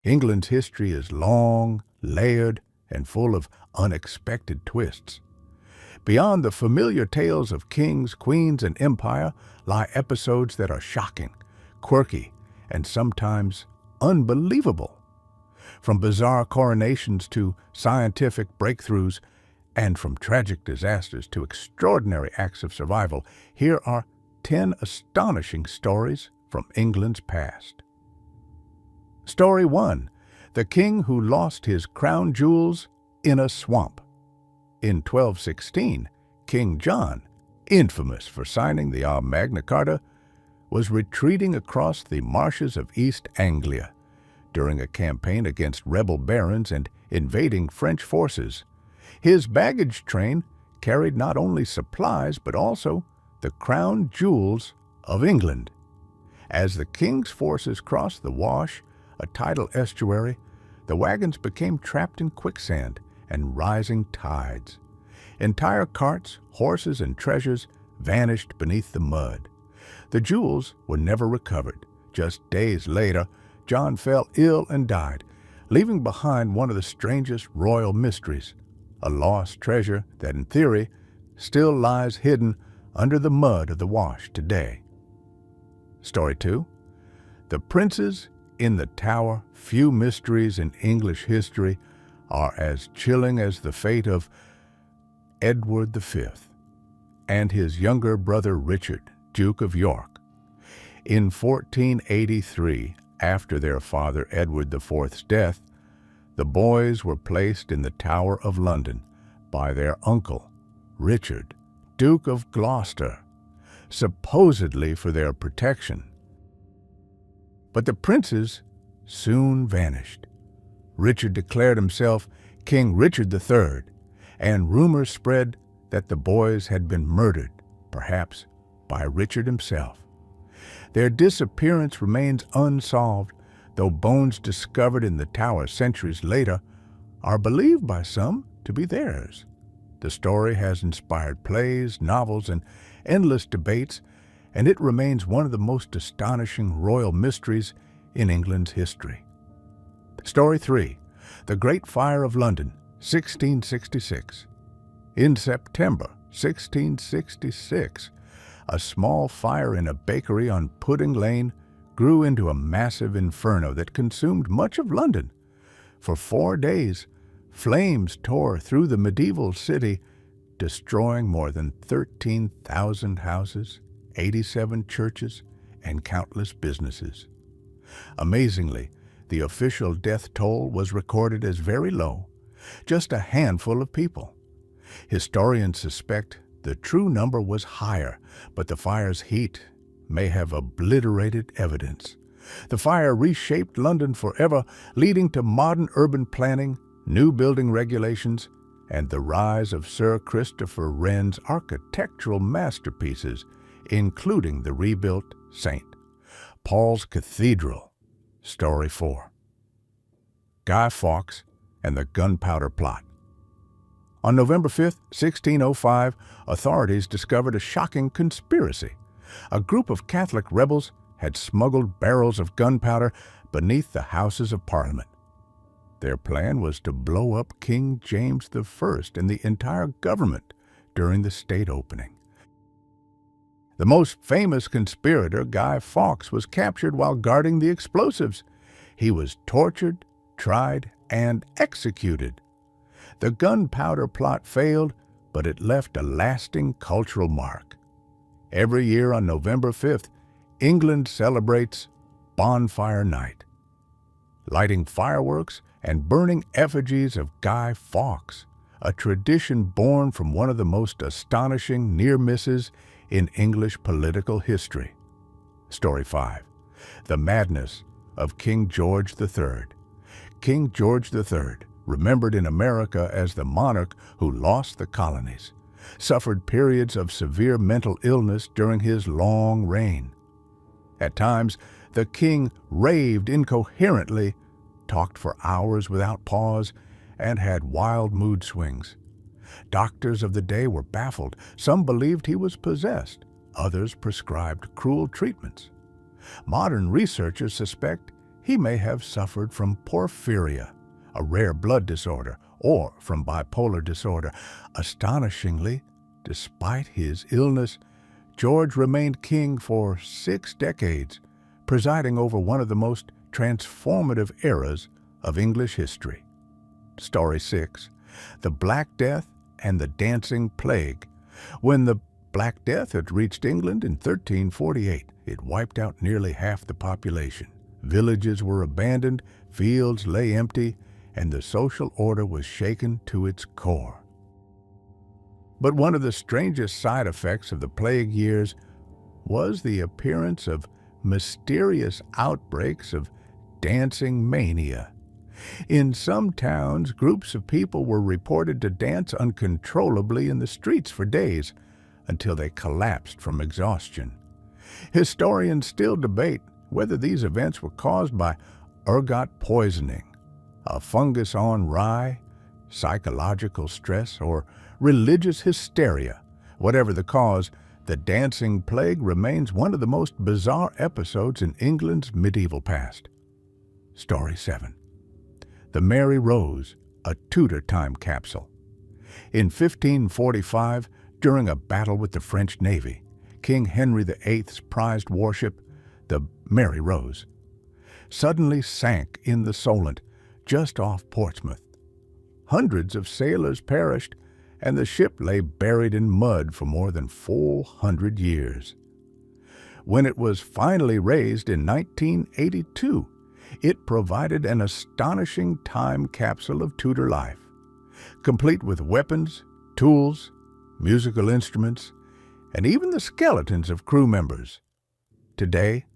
England's history is long, layered, and full of unexpected twists. Beyond the familiar tales of kings, queens, and empire lie episodes that are shocking, quirky, and sometimes unbelievable. From bizarre coronations to scientific breakthroughs, and from tragic disasters to extraordinary acts of survival, here are 10 astonishing stories from England's past. Story 1. The King Who Lost His Crown Jewels in a Swamp. In 1216, King John, infamous for signing the Magna Carta, was retreating across the marshes of East Anglia during a campaign against rebel barons and invading French forces. His baggage train carried not only supplies but also the crown jewels of England. As the king's forces crossed the Wash, a tidal estuary, the wagons became trapped in quicksand and rising tides. Entire carts, horses, and treasures vanished beneath the mud. The jewels were never recovered. Just days later, John fell ill and died, leaving behind one of the strangest royal mysteries, a lost treasure that, in theory, still lies hidden under the mud of the Wash today. Story 2. The Princes in the Tower. Few mysteries in English history are as chilling as the fate of Edward V and his younger brother Richard, Duke of York. In 1483, after their father Edward IV's death, the boys were placed in the Tower of London by their uncle, Richard, Duke of Gloucester, supposedly for their protection. But the princes soon vanished. Richard declared himself King Richard III, and rumors spread that the boys had been murdered, perhaps by Richard himself. Their disappearance remains unsolved, though bones discovered in the tower centuries later are believed by some to be theirs. The story has inspired plays, novels, and endless debates, and it remains one of the most astonishing royal mysteries in England's history. Story 3. The Great Fire of London, 1666. In September 1666, a small fire in a bakery on Pudding Lane grew into a massive inferno that consumed much of London. For 4 days, flames tore through the medieval city, destroying more than 13,000 houses, 87 churches, and countless businesses. Amazingly, the official death toll was recorded as very low, just a handful of people. Historians suspect the true number was higher, but the fire's heat may have obliterated evidence. The fire reshaped London forever, leading to modern urban planning, new building regulations, and the rise of Sir Christopher Wren's architectural masterpieces, including the rebuilt St. Paul's Cathedral. Story 4. Guy Fawkes and the Gunpowder Plot. On November 5, 1605, authorities discovered a shocking conspiracy. A group of Catholic rebels had smuggled barrels of gunpowder beneath the Houses of Parliament. Their plan was to blow up King James I and the entire government during the state opening. The most famous conspirator, Guy Fawkes, was captured while guarding the explosives. He was tortured, tried, and executed. The gunpowder plot failed, but it left a lasting cultural mark. Every year on November 5th, England celebrates Bonfire Night, lighting fireworks and burning effigies of Guy Fawkes, a tradition born from one of the most astonishing near misses in English political history. Story 5. The Madness of King George III. King George III, remembered in America as the monarch who lost the colonies, suffered periods of severe mental illness during his long reign. At times, the king raved incoherently, talked for hours without pause, and had wild mood swings. Doctors of the day were baffled. Some believed he was possessed. Others prescribed cruel treatments. Modern researchers suspect he may have suffered from porphyria, a rare blood disorder, or from bipolar disorder. Astonishingly, despite his illness, George remained king for 6 decades, presiding over one of the most transformative eras of English history. Story 6. The Black Death and the Dancing Plague. When the Black Death had reached England in 1348, it wiped out nearly half the population. Villages were abandoned, fields lay empty, and the social order was shaken to its core. But one of the strangest side effects of the plague years was the appearance of mysterious outbreaks of dancing mania. In some towns, groups of people were reported to dance uncontrollably in the streets for days until they collapsed from exhaustion. Historians still debate whether these events were caused by ergot poisoning, a fungus on rye, psychological stress, or religious hysteria. Whatever the cause, the dancing plague remains one of the most bizarre episodes in England's medieval past. Story 7. The Mary Rose, a Tudor time capsule. In 1545, during a battle with the French Navy, King Henry VIII's prized warship, the Mary Rose, suddenly sank in the Solent, just off Portsmouth. Hundreds of sailors perished, and the ship lay buried in mud for more than 400 years. When it was finally raised in 1982, it provided an astonishing time capsule of Tudor life, complete with weapons, tools, musical instruments, and even the skeletons of crew members. Today,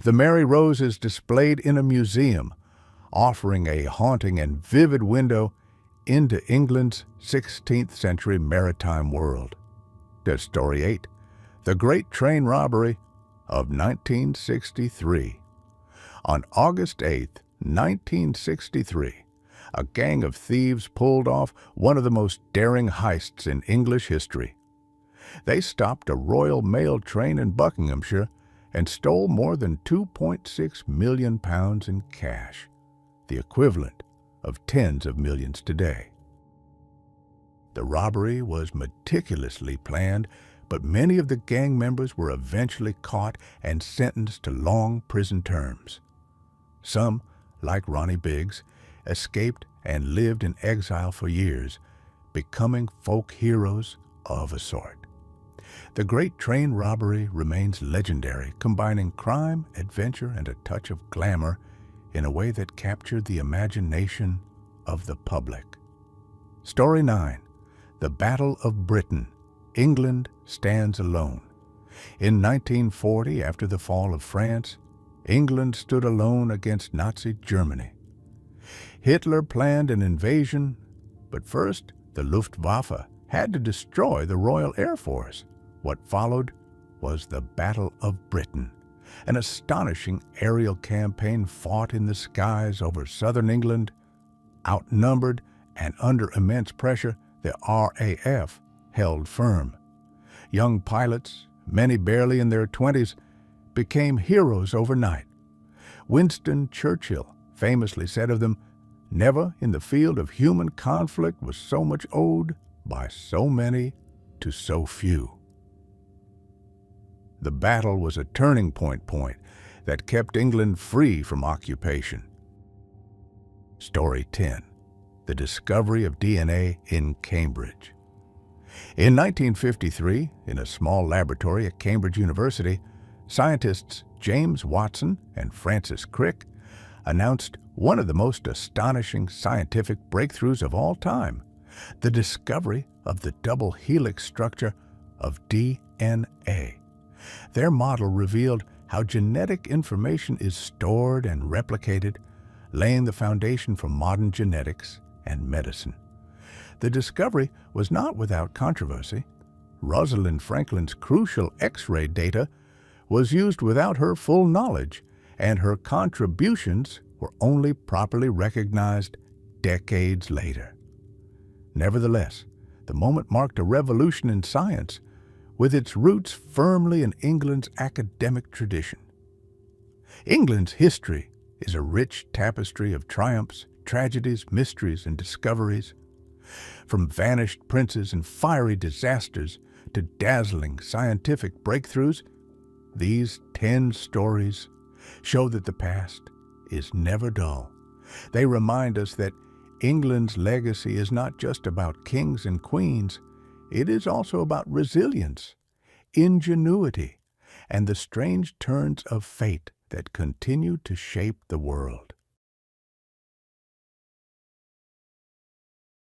the Mary Rose is displayed in a museum, offering a haunting and vivid window into England's 16th century maritime world. There's Story 8, the Great Train Robbery of 1963. On August 8, 1963, a gang of thieves pulled off one of the most daring heists in English history. They stopped a Royal Mail train in Buckinghamshire and stole more than £2.6 million in cash, the equivalent of tens of millions today. The robbery was meticulously planned, but many of the gang members were eventually caught and sentenced to long prison terms. Some, like Ronnie Biggs, escaped and lived in exile for years, becoming folk heroes of a sort. The Great Train Robbery remains legendary, combining crime, adventure, and a touch of glamour in a way that captured the imagination of the public. Story 9. The Battle of Britain. England stands alone. In 1940, after the fall of France, England stood alone against Nazi Germany. Hitler planned an invasion, but first the Luftwaffe had to destroy the Royal Air Force. What followed was the Battle of Britain, an astonishing aerial campaign fought in the skies over southern England. Outnumbered and under immense pressure, the RAF held firm. Young pilots, many barely in their 20s, became heroes overnight. Winston Churchill famously said of them, "Never in the field of human conflict was so much owed by so many to so few." The battle was a turning point that kept England free from occupation. Story 10. The discovery of DNA in Cambridge. In 1953, in a small laboratory at Cambridge University, scientists James Watson and Francis Crick announced one of the most astonishing scientific breakthroughs of all time, the discovery of the double helix structure of DNA. Their model revealed how genetic information is stored and replicated, laying the foundation for modern genetics and medicine. The discovery was not without controversy. Rosalind Franklin's crucial X-ray data was used without her full knowledge, and her contributions were only properly recognized decades later. Nevertheless, the moment marked a revolution in science, with its roots firmly in England's academic tradition. England's history is a rich tapestry of triumphs, tragedies, mysteries, and discoveries. From vanished princes and fiery disasters to dazzling scientific breakthroughs, these 10 stories show that the past is never dull. They remind us that England's legacy is not just about kings and queens, it is also about resilience, ingenuity, and the strange turns of fate that continue to shape the world.